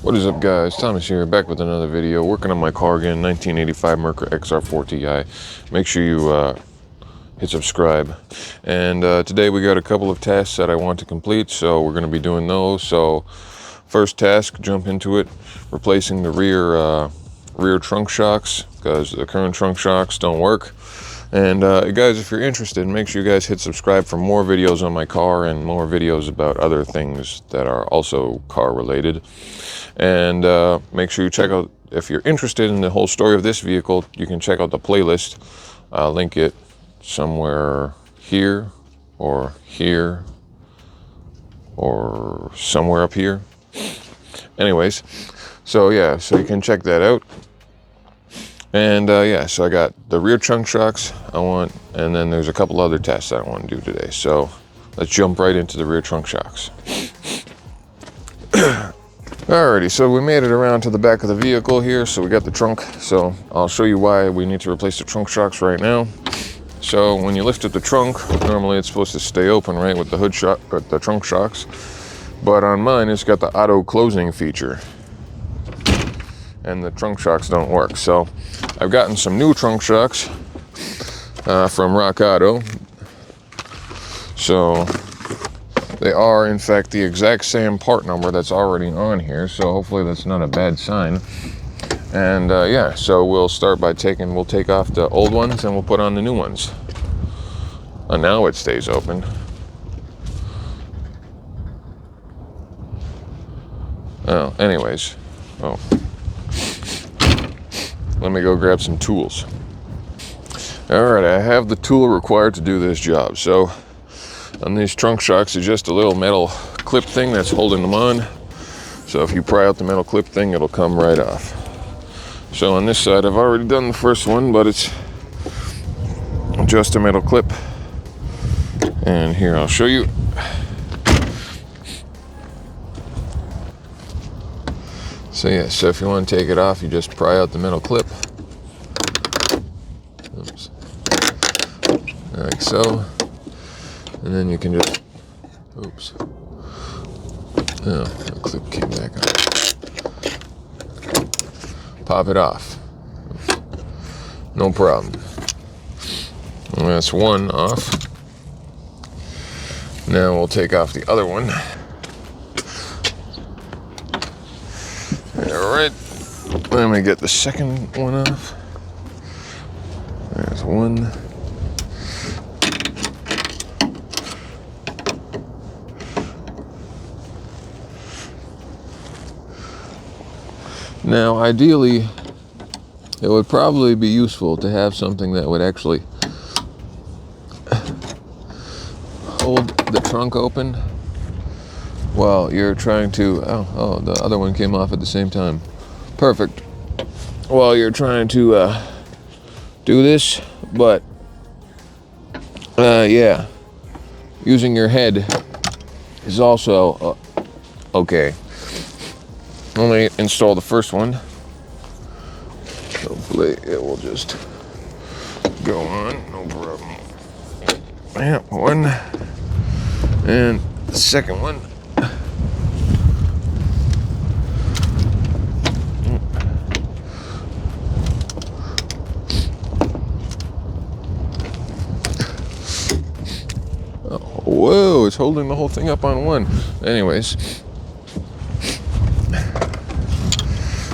What is up, guys? Thomas here, back with another video. Working on my car again, 1985 Merkur XR4Ti. Make sure you hit subscribe. And today we got a couple of tasks that I want to complete, so we're going to be doing those. So first task, jump into it, replacing the rear trunk shocks, because the current trunk shocks don't work. And guys, if you're interested, make sure you guys hit subscribe for more videos on my car and more videos about other things that are also car related. And make sure you check out, if you're interested in the whole story of this vehicle, you can check out the playlist. I'll link it somewhere here or somewhere up here. Anyways, so yeah, so you can check that out. And yeah, so I got the rear trunk shocks and then there's a couple other tests that I want to do today. So let's jump right into the rear trunk shocks. Alrighty, so we made it around to the back of the vehicle here. So we got the trunk. So I'll show you why we need to replace the trunk shocks right now. So when you lift up the trunk, normally it's supposed to stay open, right, with the hood shock, with the trunk shocks. But on mine, it's got the auto closing feature, and the trunk shocks don't work. So I've gotten some new trunk shocks from Rock Auto. So they are, in fact, the exact same part number that's already on here. So hopefully that's not a bad sign. And yeah, so we'll start by we'll take off the old ones and we'll put on the new ones. And now it stays open. Oh, anyways. Oh. Let me go grab some tools. Alright, I have the tool required to do this job. So on these trunk shocks, it's just a little metal clip thing that's holding them on. So if you pry out the metal clip thing, it'll come right off. So on this side, I've already done the first one, but it's just a metal clip. And here, I'll show you. So yeah, so if you want to take it off, you just pry out the metal clip. Oops. Like so. And then you can just, oops. Oh, the clip came back on. Pop it off. No problem. And that's one off. Now we'll take off the other one. Alright. Let me get the second one off. There's one. Now, ideally, it would probably be useful to have something that would actually hold the trunk open while you're trying to, oh, the other one came off at the same time. Perfect. While you're trying to do this, but yeah, using your head is also okay. Let me install the first one. Hopefully it will just go on, no problem. Yeah, one. And the second one. Oh, whoa, it's holding the whole thing up on one. Anyways.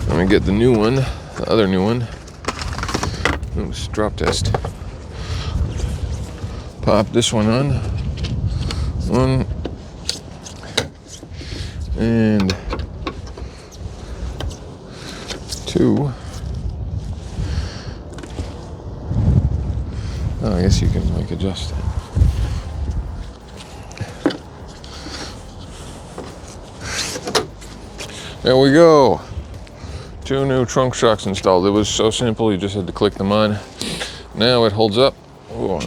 Let me get the new one, the other new one. Oops, drop test. Pop this one on. One. And two. Oh, I guess you can adjust it. There we go. 2 new trunk shocks installed. It was so simple, you just had to click them on. Now it holds up. Oh,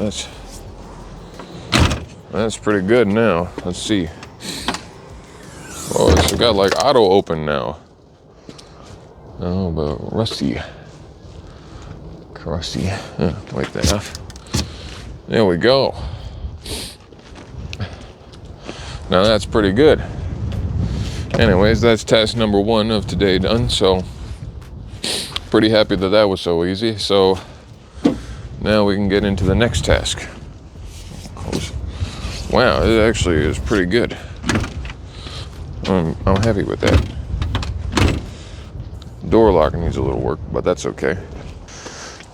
that's pretty good now. Let's see. Oh, it's got like auto open now. Oh, but rusty. Crusty. Wipe that off. There we go. Now that's pretty good. Anyways, that's task number 1 of today done. So pretty happy that that was so easy. So now we can get into the next task. Wow, it actually is pretty good. I'm happy with that. Door lock needs a little work, but that's okay.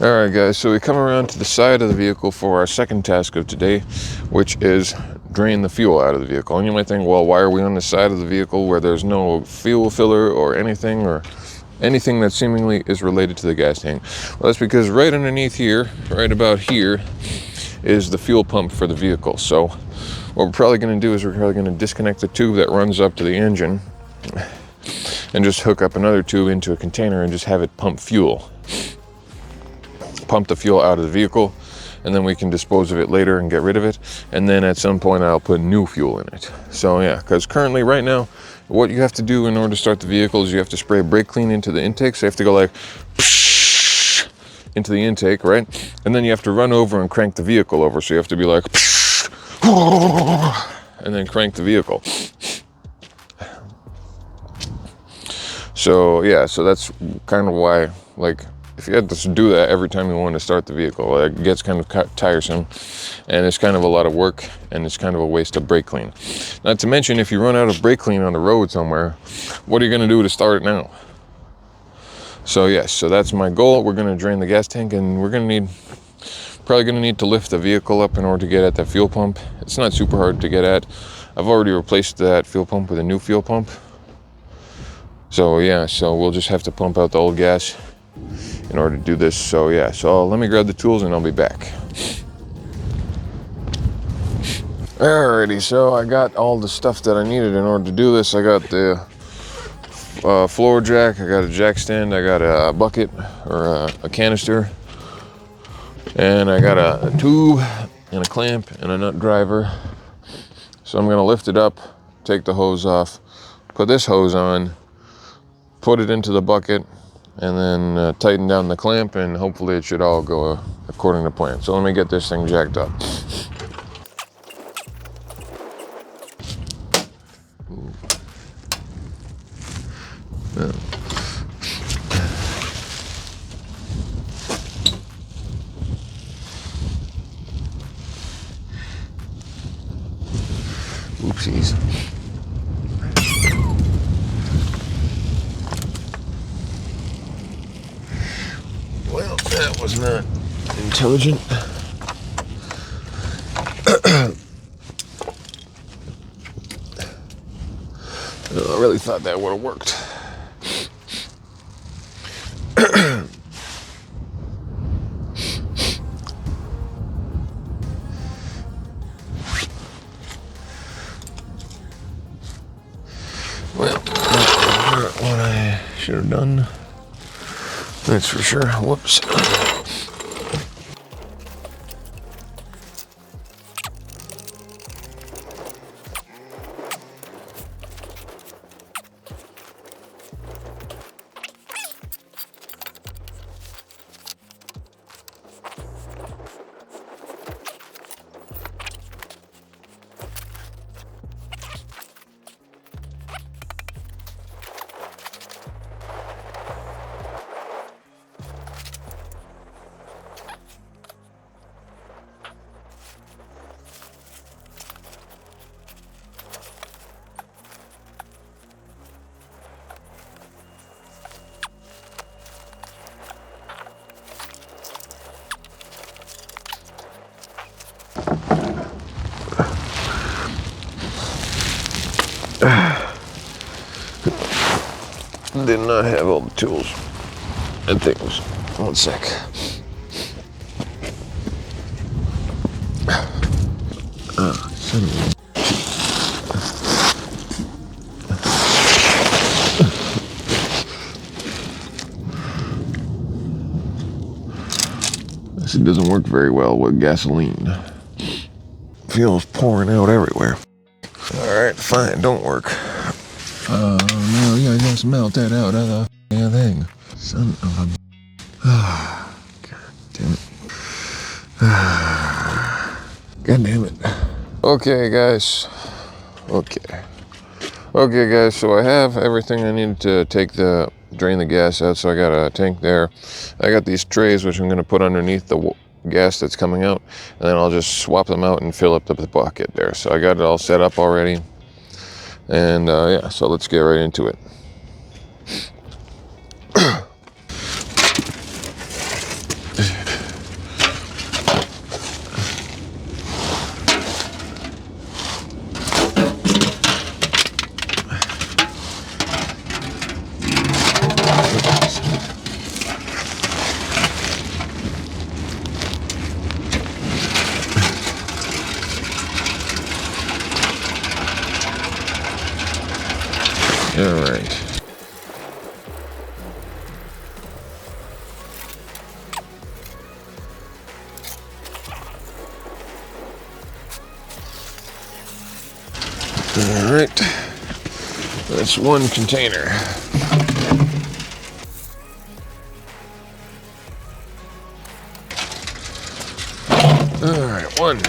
Alright guys, so we come around to the side of the vehicle for our second task of today, which is drain the fuel out of the vehicle. And you might think, well, why are we on the side of the vehicle where there's no fuel filler or anything that seemingly is related to the gas tank? Well, that's because right underneath here, right about here, is the fuel pump for the vehicle. So what we're probably going to do is we're probably going to disconnect the tube that runs up to the engine and just hook up another tube into a container and just have it pump fuel. Pump the fuel out of the vehicle, and then we can dispose of it later and get rid of it. And then at some point I'll put new fuel in it. So yeah, because currently right now, what you have to do in order to start the vehicle is you have to spray brake clean into the intake. So you have to go like into the intake, right? And then you have to run over and crank the vehicle over. So you have to be like and then crank the vehicle. So yeah, so that's kind of why, like, if you had to do that every time you want to start the vehicle, it gets kind of tiresome, and it's kind of a lot of work, and it's kind of a waste of brake clean. Not to mention, if you run out of brake clean on the road somewhere, what are you going to do to start it now? So yes, so that's my goal. We're going to drain the gas tank, and we're probably going to need to lift the vehicle up in order to get at that fuel pump. It's not super hard to get at. I've already replaced that fuel pump with a new fuel pump. So yeah, so we'll just have to pump out the old gas in order to do this. So yeah, so let me grab the tools and I'll be back. Alrighty, so I got all the stuff that I needed in order to do this. I got the floor jack, I got a jack stand, I got a bucket or a canister, and I got a tube and a clamp and a nut driver. So I'm gonna lift it up, take the hose off, put this hose on, put it into the bucket, and then tighten down the clamp, and hopefully it should all go according to plan. So let me get this thing jacked up. Oopsies. Well, that was not intelligent. I really thought that would have worked. Well, not what I should have done. That's for sure. Whoops. Did not have all the tools and things. One sec. This doesn't work very well with gasoline. Fuel's pouring out everywhere. Alright, fine, don't work. No, you just melt that out of the damn thing. Son of a... God damn it. God damn it. Okay, guys. Okay. Okay, guys, so I have everything I need to drain the gas out. So I got a tank there. I got these trays, which I'm going to put underneath the gas that's coming out, and then I'll just swap them out and fill up the bucket there. So I got it all set up already. And yeah, so let's get right into it. All right. All right. That's one container. All right, one.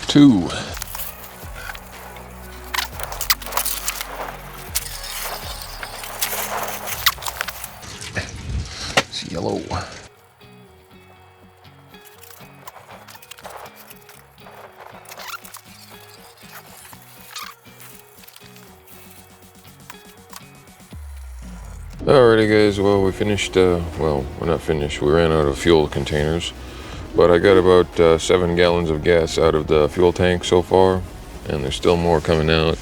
Two. It's yellow. Alrighty, guys, well, we finished, well, we're not finished. We ran out of fuel containers, but I got about 7 gallons of gas out of the fuel tank so far, and there's still more coming out,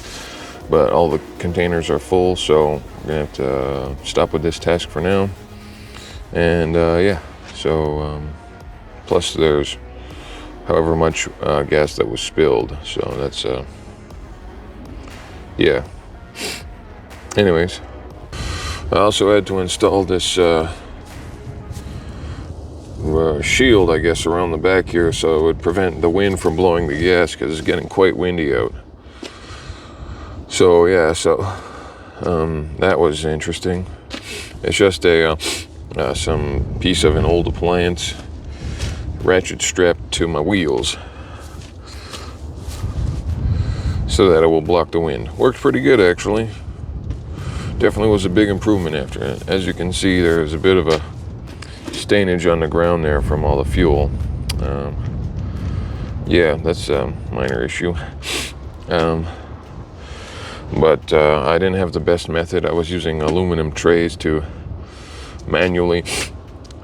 but all the containers are full, so we're gonna have to stop with this task for now. And yeah, so plus there's however much gas that was spilled, so that's yeah. Anyways, I also had to install this shield, I guess, around the back here, so it would prevent the wind from blowing the gas, because it's getting quite windy out. So yeah, so that was interesting. It's just a some piece of an old appliance ratchet strapped to my wheels so that it will block the wind. Worked pretty good, actually. Definitely was a big improvement after it. As you can see, there's a bit of a stainage on the ground there from all the fuel. Yeah, that's a minor issue. But I didn't have the best method. I was using aluminum trays to manually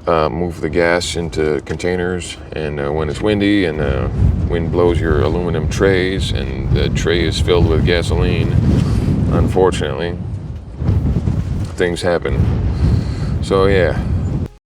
move the gas into containers, and when it's windy and the wind blows your aluminum trays and the tray is filled with gasoline, unfortunately things happen. So yeah,